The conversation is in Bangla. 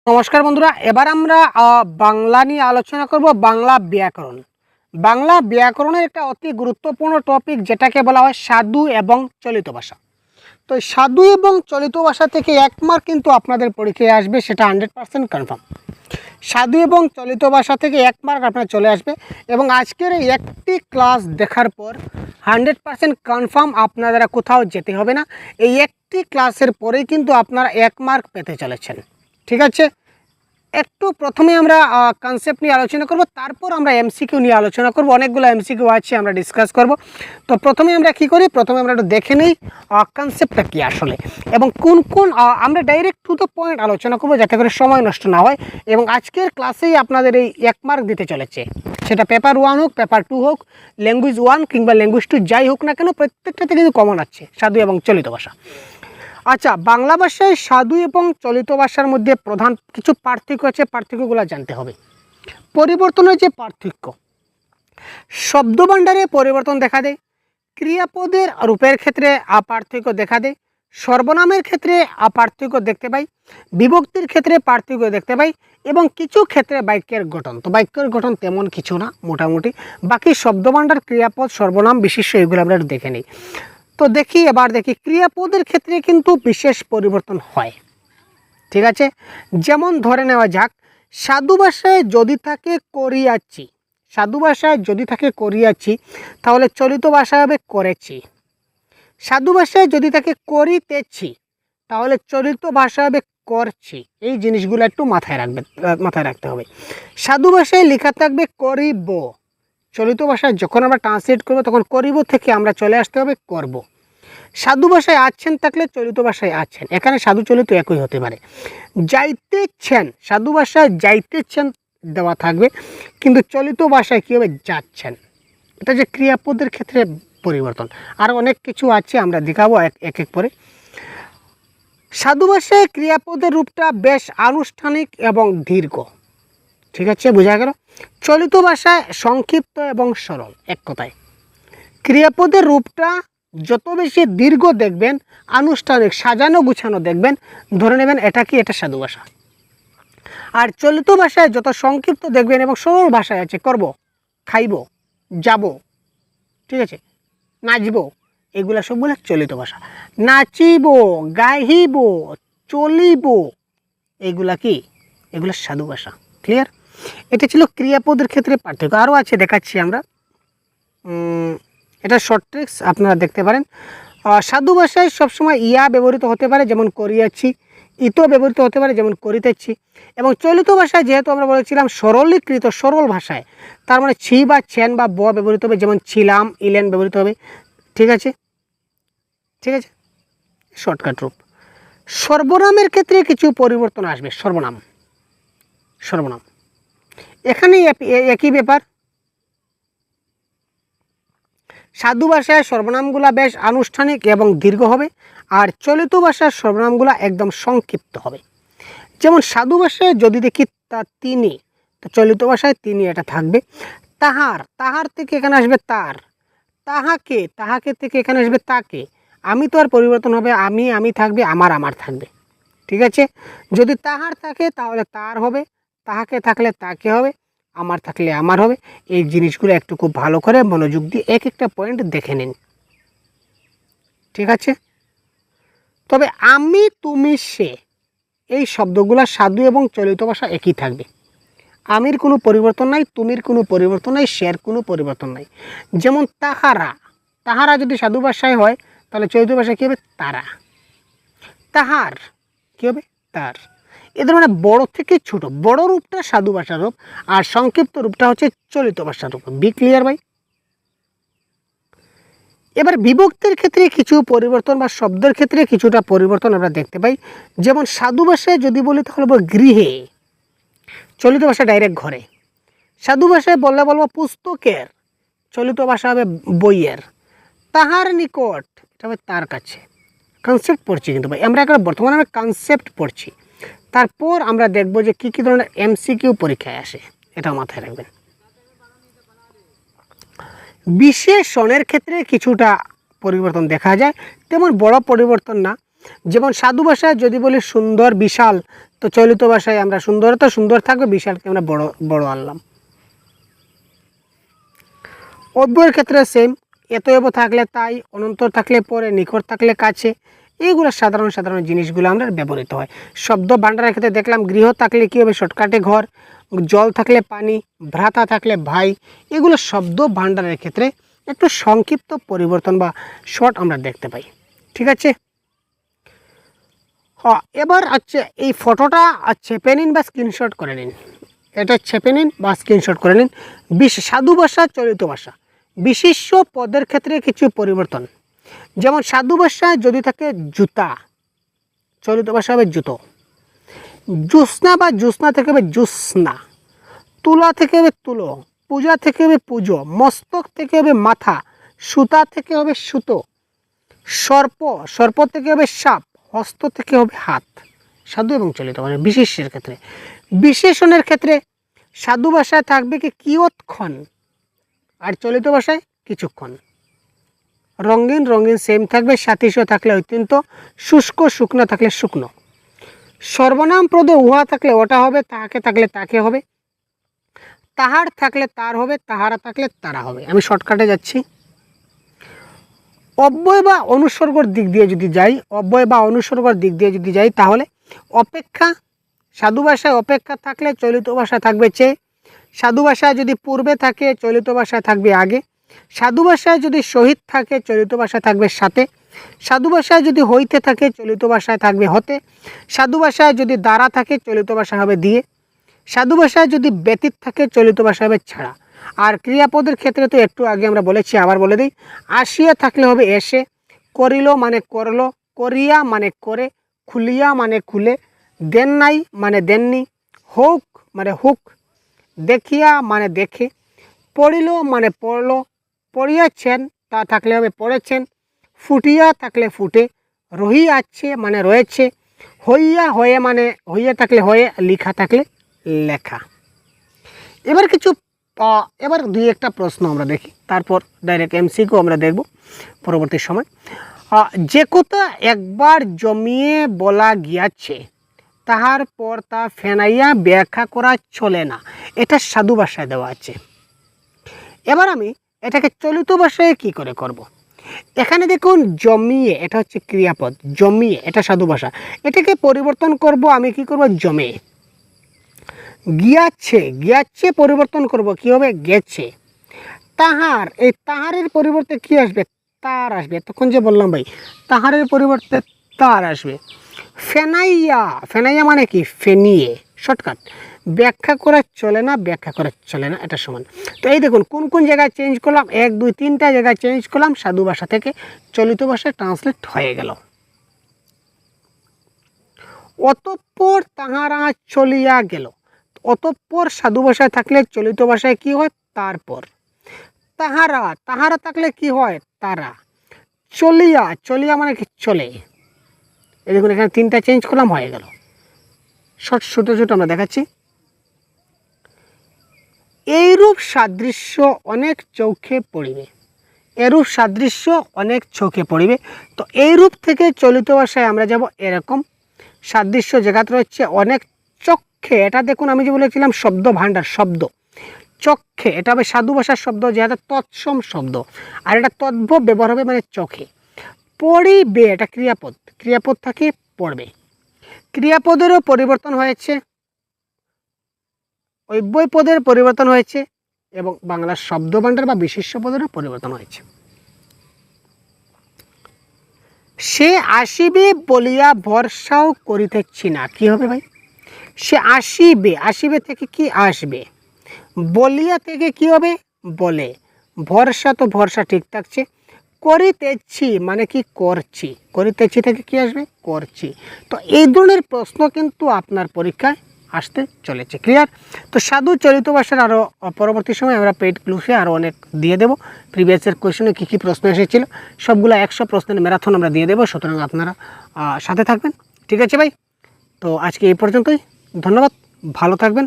নমস্কার বন্ধুরা, এবার আমরা বাংলা নিয়ে আলোচনা করব। বাংলা ব্যাকরণের একটা অতি গুরুত্বপূর্ণ টপিক, যেটাকে বলা হয় সাধু এবং চলিত ভাষা। তো সাধু এবং চলিত ভাষা থেকে 1 মার্ক কিন্তু আপনাদের পরীক্ষায় আসবে, সেটা 100% কনফার্ম। সাধু এবং চলিত ভাষা থেকে 1 মার্ক আপনার চলে আসবে, এবং আজকের এই একটি ক্লাস দেখার পর 100% কনফার্ম আপনারা কোথাও যেতে হবে না। এই একটি ক্লাসের পরেই কিন্তু আপনারা 1 মার্ক পেতে চলেছেন। ঠিক আছে, একটু প্রথমে আমরা কনসেপ্ট নিয়ে আলোচনা করব, তারপর আমরা এমসিকিউ নিয়ে আলোচনা করব। অনেকগুলো এমসিকিউ আছে, আমরা ডিসকাস করব। তো প্রথমে আমরা কি করি, প্রথমে আমরা একটু দেখে নিই কনসেপ্টটা কি আসলে, এবং কোন কোন আমরা ডাইরেক্ট টু দ্য পয়েন্ট আলোচনা করব, যাতে করে সময় নষ্ট না হয়। এবং আজকের ক্লাসেই আপনাদের এই 1 মার্ক দিতে চলেছে, সেটা পেপার 1 হোক, পেপার 2 হোক, ল্যাঙ্গুয়েজ 1 কিংবা ল্যাঙ্গুয়েজ 2 যাই হোক না কেন, প্রত্যেকটাতে কিন্তু কমন আছে সাধু এবং চলিত ভাষা। আচ্ছা, বাংলা ভাষায় সাধু এবং চলিত ভাষার মধ্যে প্রধান কিছু পার্থক্য আছে, পার্থক্যগুলো জানতে হবে। পরিবর্তনের যে পার্থক্য, শব্দভাণ্ডারে পরিবর্তন দেখা দেয়, ক্রিয়াপদের রূপের ক্ষেত্রে পার্থক্য দেখা দেয়, সর্বনামের ক্ষেত্রে পার্থক্য দেখতে পাই, বিভক্তির ক্ষেত্রে পার্থক্য দেখতে পাই, এবং কিছু ক্ষেত্রে বাক্যের গঠন। তো বাক্যের গঠন তেমন কিছু না, মোটামুটি। বাকি শব্দভাণ্ডার, ক্রিয়াপদ, সর্বনাম বিশিষ্ট এগুলো আমরা দেখে নিই। তো এবার দেখি ক্রিয়াপদের ক্ষেত্রে কিন্তু বিশেষ পরিবর্তন হয়। ঠিক আছে, যেমন ধরে নেওয়া যাক, সাধু ভাষায় যদি থাকে করিয়াছি, সাধু ভাষায় যদি থাকে করিয়াছি, তাহলে চলিত ভাষা হবে করেছি। সাধু ভাষায় যদি থাকে করিতেছি, তাহলে চলিত ভাষা হবে করছি। এই জিনিসগুলো একটু মাথায় রাখতে হবে। সাধু ভাষায় লেখা থাকবে করিব, চলিত ভাষায় যখন আমরা ট্রান্সলেট করব তখন করিব থেকে আমরা চলে আসতে হবে করব। সাধু ভাষায় আছেন থাকলে চলিত ভাষায় আছেন, এখানে সাধু চলিত একই হতে পারে। যাইতেছেন, সাধু ভাষায় যাইতেছেন দেওয়া থাকবে, কিন্তু চলিত ভাষায় কী হবে, যাচ্ছেন। এটা যে ক্রিয়াপদের ক্ষেত্রে পরিবর্তন। আর অনেক কিছু আছে, আমরা দেখাবো এক এক করে। সাধু ভাষায় ক্রিয়াপদের রূপটা বেশ আনুষ্ঠানিক এবং দীর্ঘ। ঠিক আছে, বোঝা গেল। চলিত ভাষায় সংক্ষিপ্ত এবং সরল। এক কথায় ক্রিয়াপদের রূপটা যত বেশি দীর্ঘ দেখবেন, আনুষ্ঠানিক সাজানো গুছানো দেখবেন, ধরে নেবেন এটা কি, এটা সাধু ভাষা। আর চলিত ভাষায় যত সংক্ষিপ্ত দেখবেন এবং সরল ভাষায় আছে, করব, খাইব, যাব, ঠিক আছে, নাচব, এগুলা সবগুলো চলিত ভাষা। নাচিব, গাইব, চলিব, এগুলা কি, এগুলো সাধু ভাষা। ক্লিয়ার? এটা ছিল ক্রিয়াপদের ক্ষেত্রে পার্থক্য। আরও আছে, দেখাচ্ছি আমরা। এটা শর্ট ট্রিক্স, আপনারা দেখতে পারেন। সাধু ভাষায় সবসময় ইয়া ব্যবহৃত হতে পারে, যেমন করিয়াছি। ইতো ব্যবহৃত হতে পারে, যেমন করিতেছি। এবং চলিত ভাষায় যেহেতু আমরা বলেছিলাম সরলীকৃত, সরল ভাষায়, তার মানে ছি বা ছেন বা ব ব্যবহৃত হবে, যেমন ছিলাম, ইলেন ব্যবহৃত হবে। ঠিক আছে, ঠিক আছে, শর্টকাট রূপ। সর্বনামের ক্ষেত্রে কিছু পরিবর্তন আসবে। সর্বনাম, সর্বনাম এখানে একই ব্যাপার। সাধু ভাষায় সর্বনামগুলা বেশ আনুষ্ঠানিক এবং দীর্ঘ হবে, আর চলিত ভাষার সর্বনামগুলা একদম সংক্ষিপ্ত হবে। যেমন সাধু ভাষায় যদি দেখি তিনি, তো চলিত ভাষায় তিনি এটা থাকবে। তাহার, তাহার থেকে এখানে আসবে তার। তাহাকে, তাহাকে থেকে এখানে আসবে তাকে। আমি তো আর পরিবর্তন হবে, আমি থাকবে, আমার থাকবে। ঠিক আছে, যদি তাহার থাকে তাহলে তার হবে, তাহাকে থাকলে তাকে হবে, আমার থাকলে আমার হবে। এই জিনিসগুলো একটু খুব ভালো করে মনোযোগ দিয়ে এক একটা পয়েন্ট দেখে নিন। ঠিক আছে, তবে আমি, তুমি, সে, এই শব্দগুলো সাধু এবং চলিত ভাষা একই থাকবে। আমির কোনো পরিবর্তন নাই, তুমির কোনো পরিবর্তন নাই, শের কোনো পরিবর্তন নাই। যেমন তাহারা, তাহারা যদি সাধু ভাষায় হয়, তাহলে চলিত ভাষায় কী হবে, তারা। তাহার কী হবে, তার। এদের মানে বড় থেকে ছোট, বড় রূপটা সাধু ভাষার রূপ, আর সংক্ষিপ্ত রূপটা হচ্ছে চলিত ভাষার রূপ। বি ক্লিয়ার ভাই? এবার বিভক্তির ক্ষেত্রে কিছু পরিবর্তন বা শব্দের ক্ষেত্রে কিছুটা পরিবর্তন আমরা দেখতে পাই। যেমন সাধু ভাষায় যদি বলি তাহলে বলবো গৃহে, চলিত ভাষা ডাইরেক্ট ঘরে। সাধু ভাষায় বললে বলবো পুস্তকের, চলিত ভাষা হবে বইয়ের। তাহার নিকট, এটা হবে তার কাছে। কনসেপ্ট পড়ছি কিন্তু ভাই, আমরা এখন বর্তমানে আমরা কনসেপ্ট পড়ছি। তারপর আমরা দেখব যে কী কী ধরনের এমসিকিউ পরীক্ষায় আসে, এটাও মাথায় রাখবেন। বিশেষণের ক্ষেত্রে কিছুটা পরিবর্তন দেখা যায়, তেমন বড় পরিবর্তন না। যেমন সাধু ভাষায় যদি বলি সুন্দর বিশাল, তো চলিত ভাষায় আমরা সুন্দর তো সুন্দর থাকবে, বিশালকে আমরা বড় বড় আনলাম। অব্যয়ের ক্ষেত্রে সেম, এতএব থাকলে তাই, অনন্তর থাকলে পরে, নিকট থাকলে কাছে, এইগুলো সাধারণ সাধারণ জিনিসগুলো আমরা ব্যবহৃত হয়। শব্দ ভাণ্ডারের ক্ষেত্রে দেখলাম গৃহ থাকলে কী হবে, শর্টকাটে ঘর, জল থাকলে পানি, ভ্রাতা থাকলে ভাই, এগুলো শব্দ ভাণ্ডারের ক্ষেত্রে একটু সংক্ষিপ্ত পরিবর্তন বা শর্ট আমরা দেখতে পাই। ঠিক আছে, হ্যাঁ এবার হচ্ছে এই ফটোটা চেপে নিন বা স্ক্রিনশট করে নিন, এটা চেপে নিন বা স্ক্রিনশট করে নিন। সাধু ভাষা চলিত ভাষা বিশিষ্ট পদের ক্ষেত্রে কিছু পরিবর্তন, যেমন সাধু ভাষায় যদি থাকে জুতা, চলিত ভাষা হবে জুতো। জ্যোৎস্না বা জ্যোৎস্না থেকে হবে জ্যোৎস্না, তুলা থেকে হবে তুলো, পূজা থেকে হবে পুজো, মস্তক থেকে হবে মাথা, সুতা থেকে হবে সুতো, সর্প, সর্প থেকে হবে সাপ, হস্ত থেকে হবে হাত। সাধু এবং চলিত ভাষা বিশেষের ক্ষেত্রে। বিশেষণের ক্ষেত্রে সাধু ভাষায় থাকবে কি কিয়ৎক্ষণ, আর চলিত ভাষায় কিছুক্ষণ। রঙিন রঙিন সেম থাকবে, সাতিশ থাকলে অত্যন্ত, শুষ্ক শুকনো থাকলে শুকনো। সর্বনাম পদে উহা থাকলে ওটা হবে, তাহাকে থাকলে তাকে হবে, তাহার থাকলে তার হবে, তাহারা থাকলে তারা হবে। আমি শর্টকাটে যাচ্ছি। অব্যয় বা অনুসর্গর দিক দিয়ে যদি যাই, অব্যয় বা অনুসর্গর দিক দিয়ে যদি যাই তাহলে অপেক্ষা, সাধু ভাষায় অপেক্ষা থাকলে চলিত ভাষায় থাকবে চেয়ে, সাধু ভাষায় যদি পূর্বে থাকে চলিত ভাষায় থাকবে আগে, সাধু ভাষায় যদি সহিত থাকে চলিত ভাষায় থাকবে সাথে, সাধু ভাষায় যদি হইতে থাকে চলিত ভাষায় থাকবে হতে, সাধু ভাষায় যদি দ্বারা থাকে চলিত ভাষা হবে দিয়ে, সাধু ভাষায় যদি ব্যতীত থাকে চলিত ভাষা হবে ছাড়া। আর ক্রিয়াপদের ক্ষেত্রে তো একটু আগে আমরা বলেছি, আবার বলে দিই। আসিয়া থাকলে হবে এসে, করিল মানে করলো, করিয়া মানে করে, খুলিয়া মানে খুলে, দেন নাই মানে দেননি, হোক মানে হুক, দেখিয়া মানে দেখে, পড়িল মানে পড়ল, পড়িয়াছেন তা থাকলে হবে পড়েছেন, ফুটিয়া থাকলে ফুটে, রহিয়াছে মানে রয়েছে, হইয়া হয়ে মানে হইয়া থাকলে হয়ে, লিখা থাকলে লেখা। এবার দুই একটা প্রশ্ন আমরা দেখি, তারপর ডাইরেক্ট এমসিকিউ আমরা দেখব পরবর্তী সময়। যে কথা একবার জমিয়ে বলা গিয়াছে তাহার পর তা ফেনাইয়া ব্যাখ্যা করা চলে না, এটা সাধু ভাষায় দেওয়া আছে। এবার আমি এটাকে চলিত ভাষায় কি করে করব। এখানে দেখুন জমিয়ে, এটা হচ্ছে ক্রিয়াপদ, জমিয়ে এটা সাধু ভাষা, এটাকে পরিবর্তন করব আমি কি করব, জমে। গিয়াছে, গিয়াছে পরিবর্তন করব কি হবে, গেছে। তাহার, এই তাহারের পরিবর্তে কি আসবে, তার আসবে। তখন যে বললাম ভাই তাহারের পরিবর্তে তার আসবে। ফেনাইয়া, ফেনাইয়া মানে কি, ফেনিয়ে, শর্টকাট। ব্যাখ্যা করা চলে না, ব্যাখ্যা করা চলে না, এটা সমান। তো এই দেখুন কোন কোন জায়গায় চেঞ্জ করলাম, 1 2 3টা জায়গায় চেঞ্জ করলাম, সাধু ভাষা থেকে চলিত ভাষায় ট্রান্সলেট হয়ে গেল। অতঃপর তাহারা চলিয়া গেল, অতঃপর সাধু ভাষায় থাকলে চলিত ভাষায় কি হয়, তারপর। তাহারা, তাহারা থাকলে কি হয়, তারা। চলিয়া, চলিয়া মানে কি, চলে। এই দেখুন এখানে 3টা চেঞ্জ করলাম, হয়ে গেল। ছোট ছোট আমরা দেখাচ্ছি। এইরূপ সাদৃশ্য অনেক চোখে পড়িবে, এরূপ সাদৃশ্য অনেক চোখে পড়িবে। তো এইরূপ থেকে চলিত ভাষায় আমরা যাব এরকম, সাদৃশ্য জায়গাতে রয়েছে অনেক চক্ষে, এটা দেখুন আমি যে বলেছিলাম শব্দ ভাণ্ডার, শব্দ চক্ষে, এটা হবে সাধু ভাষার শব্দ, যেটা তৎসম শব্দ, আর এটা তদ্ভব ব্যবহার হবে মানে চোখে। পড়িবে, এটা ক্রিয়াপদ, ক্রিয়াপদ থাকে পড়বে। ক্রিয়াপদেরও পরিবর্তন হয়েছে, অব্যয় পদের পরিবর্তন হয়েছে, এবং বাংলার শব্দ ভাণ্ডার বা বিশেষ্য পদেরও পরিবর্তন হয়েছে। সে আসিবে বলিয়া ভরসাও করিতেছি না, কি হবে ভাই, সে আসিবে, আসিবে থেকে কি আসবে, বলিয়া থেকে কি হবে, বলে। ভরসা তো ভরসা ঠিক থাকছে, করিতেছি মানে কি, করছি, করিতেছি থেকে কি আসবে, করছি। তো এই ধরনের প্রশ্ন কিন্তু আপনার পরীক্ষায় আসতে চলেছে, ক্লিয়ার। তো সাধু চলিত ভাষার আরও পরবর্তী সময় আমরা পেইড ক্লুসে আরও অনেক দিয়ে দেবো, প্রিভিয়াসের কোয়েশনে কী কী প্রশ্ন এসেছিলো সবগুলো 100 প্রশ্নের ম্যারাথন আমরা দিয়ে দেবো, সুতরাং আপনারা সাথে থাকবেন। ঠিক আছে ভাই, তো আজকে এই পর্যন্তই, ধন্যবাদ, ভালো থাকবেন।